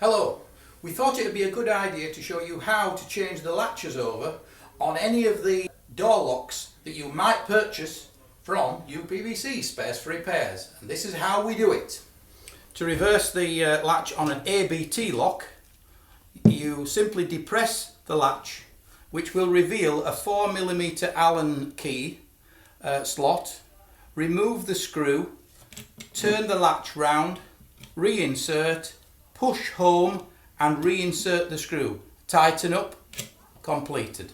Hello, we thought it would be a good idea to show you how to change the latches over on any of the door locks that you might purchase from UPVC, Spares for Repairs, and this is how we do it. To reverse the latch on an ABT lock, you simply depress the latch, which will reveal a 4mm Allen key slot. Remove the screw, turn the latch round, reinsert, push home and reinsert the screw. Tighten up, completed.